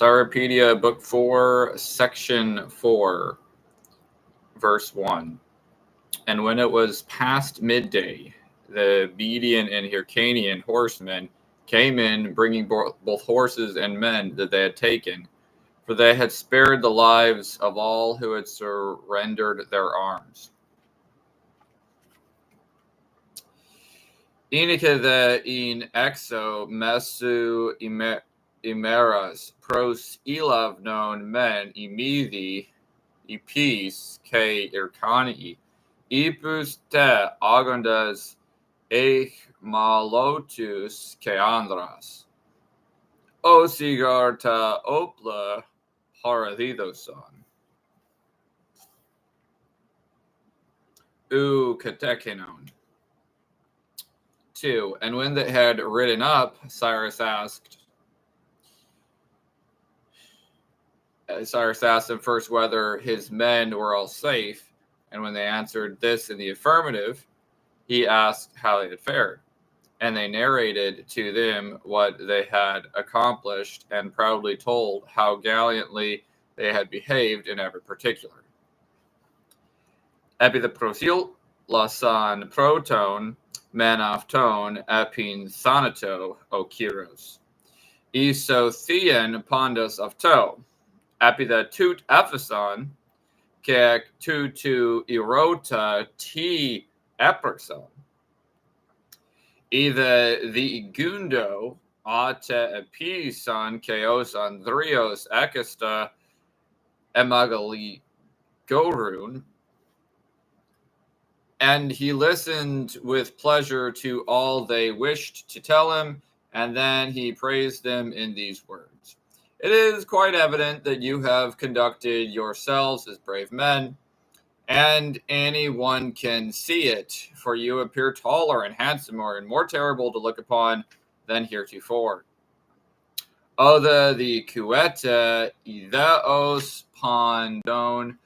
Cyropedia, Book 4, Section 4, Verse 1. And when it was past midday, the Median and Hyrcanian horsemen came in, bringing both horses and men that they had taken, for they had spared the lives of all who had surrendered their arms. Inicathe in exo mesu imeras pros ilavnon men imidi ipis ke irkani ipus te agondas eich malotus ke andras o sigarta opla paradidoson u katekinon. 2. And when they had ridden up, Cyrus asked them first whether his men were all safe, and when they answered this in the affirmative, he asked how they had fared. And they narrated to them what they had accomplished, and proudly told how gallantly they had behaved in every particular. Epi the prosil lasan proton men afton epin thanato o kyros. Iso pondos afto. Epi the tut ephason kek tutu erota t eperson. Either the gundo ate epison keos andrios ekasta emagali gorun. And he listened with pleasure to all they wished to tell him, and then he praised them in these words. It is quite evident that you have conducted yourselves as brave men, and anyone can see it, for you appear taller and handsomer and more terrible to look upon than heretofore. Other the cueta ideos pondon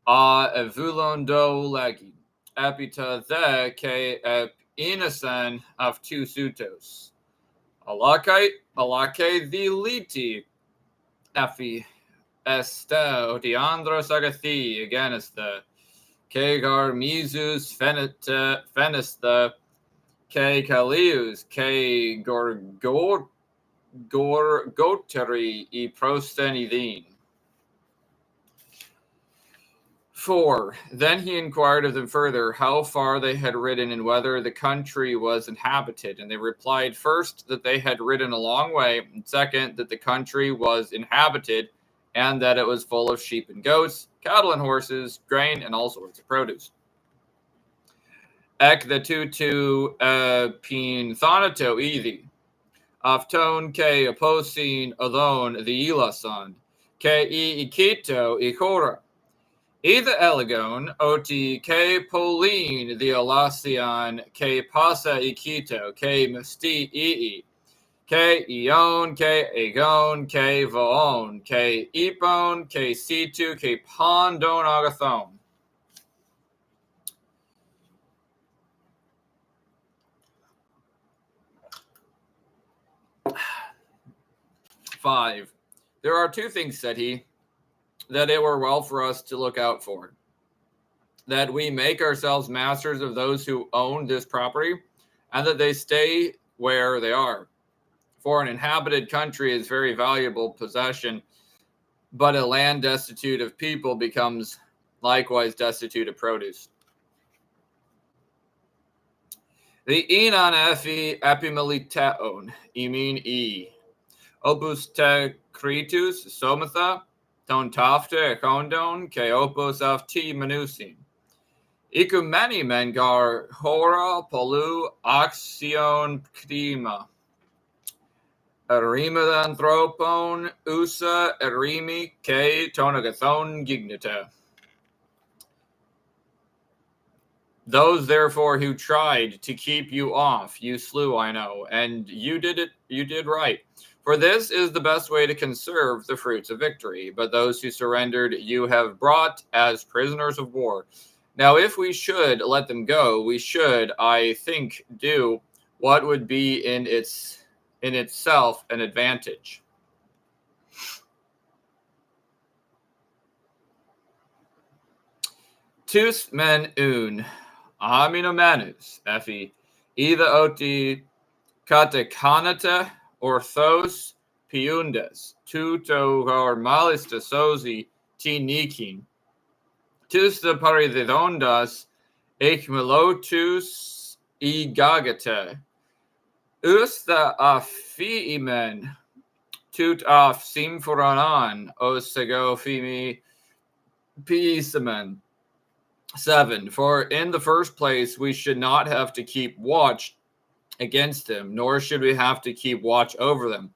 a evulondo legi. Epita the ke ep inasan of two sutos. Alake the liti efi este diandros agathi again is the kegar misus fenista ke kalius ke gorgoteri e prostenidin. 4. Then he inquired of them further how far they had ridden and whether the country was inhabited. And they replied, first, that they had ridden a long way, and second, that the country was inhabited, and that it was full of sheep and goats, cattle and horses, grain, and all sorts of produce. Ek the tutu pin thanato idi. Afton ke aposin alone the ilasan. Ke ikito ikora. Either elegon oti ke polin the alacion ke pasa ikito ke musti ii ke ion ke agon ke vaon ke ipon ke situ ke pondon agathon. Five. There are two things, said he, that it were well for us to look out for, that we make ourselves masters of those who own this property, and that they stay where they are. For an inhabited country is very valuable possession, but a land destitute of people becomes likewise destitute of produce. The enon epimiliteon, emin e, opus te cretus somatha, ton tafte ekondon ke opos of t manusin. Ecumeni mengar hora polu axion crima. Erima anthropon usa erimi ke tonagathon gignita. Those therefore who tried to keep you off, you slew, I know, and you did right. For this is the best way to conserve the fruits of victory. But those who surrendered you have brought as prisoners of war. Now, if we should let them go, we should, I think, do what would be in itself an advantage. Tus men un, amino manus, Effie, either oti katakanata orthos piundas, tuto hormalista sozi tinikin, tus the paridondas ekmelotus igagate, us the afiimen, tut af simforanan osago fimi pisamen. 7. For in the first place, we should not have to keep watch against them, nor should we have to keep watch over them,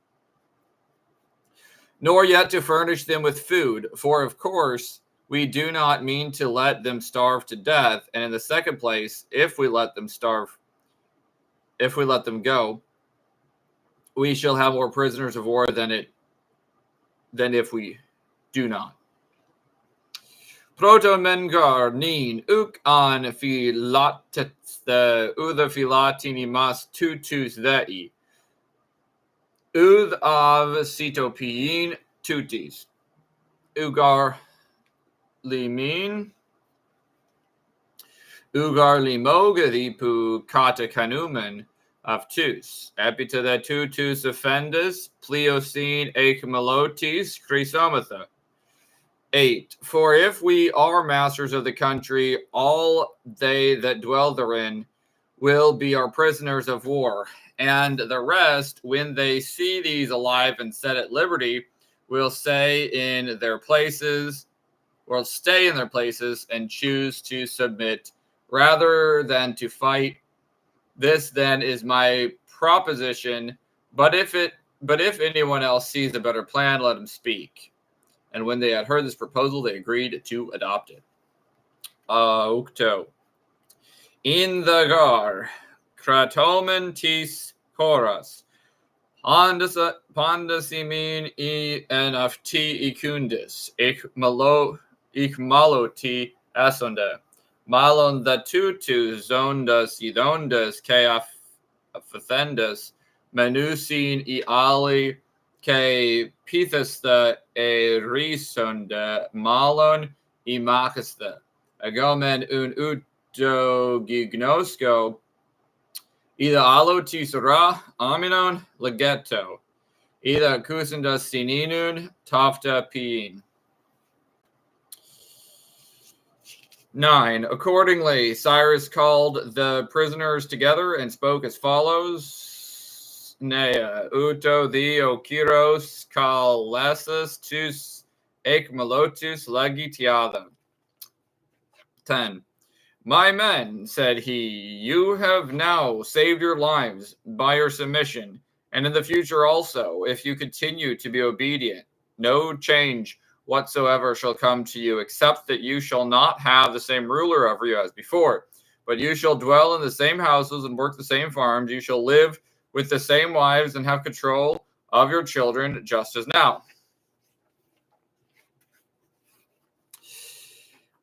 nor yet to furnish them with food, for of course we do not mean to let them starve to death. And in the second place, if we let them go, we shall have more prisoners of war than if we do not. Proto mengar nin uk an filatet the uther filatini mas tutus dei. Uth av citopiin tutis. Ugar limin. Ugar limogadipu kata kanumen of tus. Epita the tutus offendus pliocene ekmelotis chrysomatha. 8. For if we are masters of the country, all they that dwell therein will be our prisoners of war, and the rest, when they see these alive and set at liberty, will stay in their places, and choose to submit rather than to fight. This then is my proposition. But if anyone else sees a better plan, let him speak. And when they had heard this proposal, they agreed to adopt it. Ukto. In the gar, kratomen tis horas, pandasimin e nft ecundis, maloti asonda, malon the tutu zondas idondas ke afethendas, menusin e ali ke pithasta e risonda malon e makasta agomen un uto gignosco either alotis ra aminon legetto either kusenda sininun tafta pien. 9. Accordingly, Cyrus called the prisoners together and spoke as follows. Nea, uto theo kyros kalesis tus ekmelotus legitiada. 10. My men, said he, you have now saved your lives by your submission, and in the future also, if you continue to be obedient, no change whatsoever shall come to you, except that you shall not have the same ruler over you as before, but you shall dwell in the same houses and work the same farms. You shall live with the same wives and have control of your children just as now.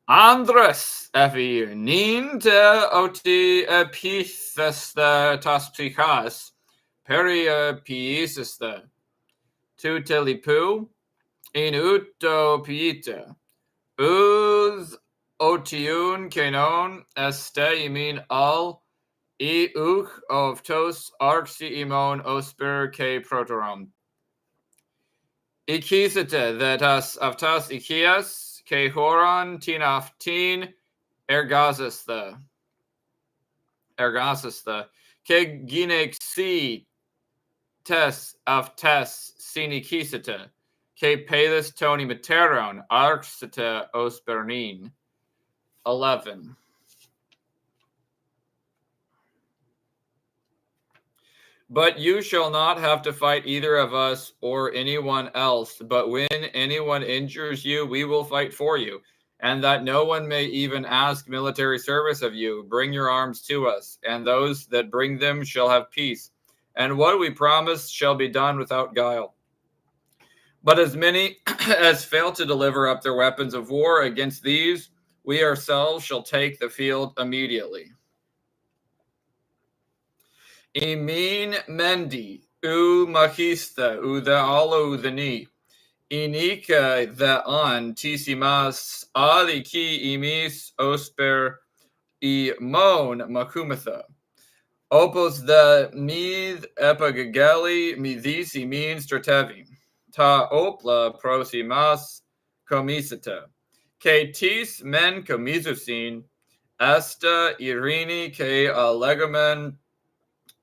Andres efi ninte oti epithesta tas psychas peria piisesta tutelipu in uto piita uz otiun kenon este imin al e uch of tos arxi imon osper ke protorum. Ikisete that as aftas ikias ke horon tinaftin ergazista ke ginexi tes aftas sinikisete ke pelis toni materon arxite ospernin. 11. But you shall not have to fight either of us or anyone else, but when anyone injures you, we will fight for you, and that no one may even ask military service of you. Bring your arms to us, and those that bring them shall have peace, and what we promise shall be done without guile. But as many as fail to deliver up their weapons of war against these, we ourselves shall take the field immediately. Imin mendi u machista u the alo the ni Inika theon tisimas aliki imis osper mon makumatha. Opos the mid epagageli midisi mean stratevi. Ta opla prosimas komisita. Ke tis men komisusin esta irini ke alegamen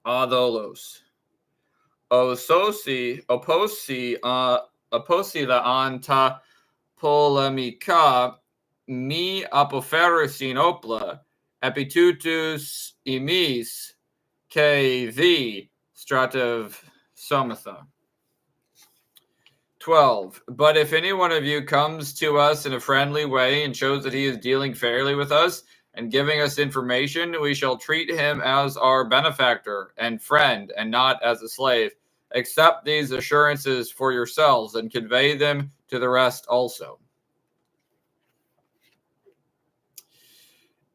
adolos. Oposi la anta polemica mi apoferusin opla epitutus imis ke the strativ somatha. 12. But if any one of you comes to us in a friendly way and shows that he is dealing fairly with us and giving us information, we shall treat him as our benefactor and friend and not as a slave. Accept these assurances for yourselves and convey them to the rest also.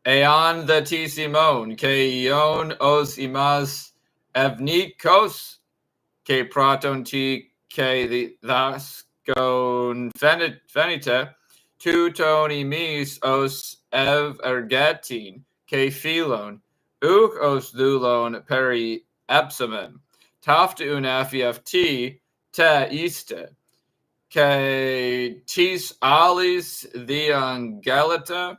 Eon the T Simon, ke ion os imas evnikos, ke praton ti ke daskon fenite, tuton imis os ergetin, ke philon, uk os dulon peri epsimen, tafta un FEFT te iste, ke tis alis the angelita.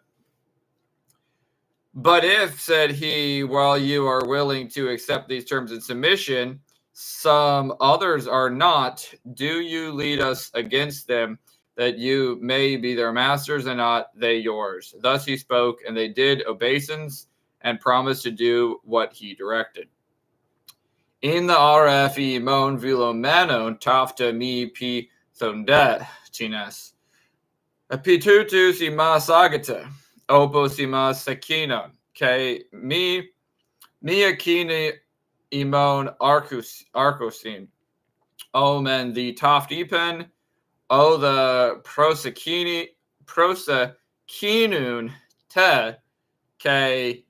But if, said he, while you are willing to accept these terms and submission, some others are not, do you lead us against them, that you may be their masters and not they yours. Thus he spoke, and they did obeisance and promised to do what he directed. In the RFE mon vilomanon tafta mi pi thondet chinas. Pitutus imas agata. Opos imas sakinon. Ke mi akini imon arcosin. Omen the toftipen. O the prosakinun te. Ke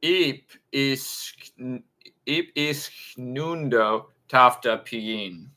ip isknundo tafta pigin.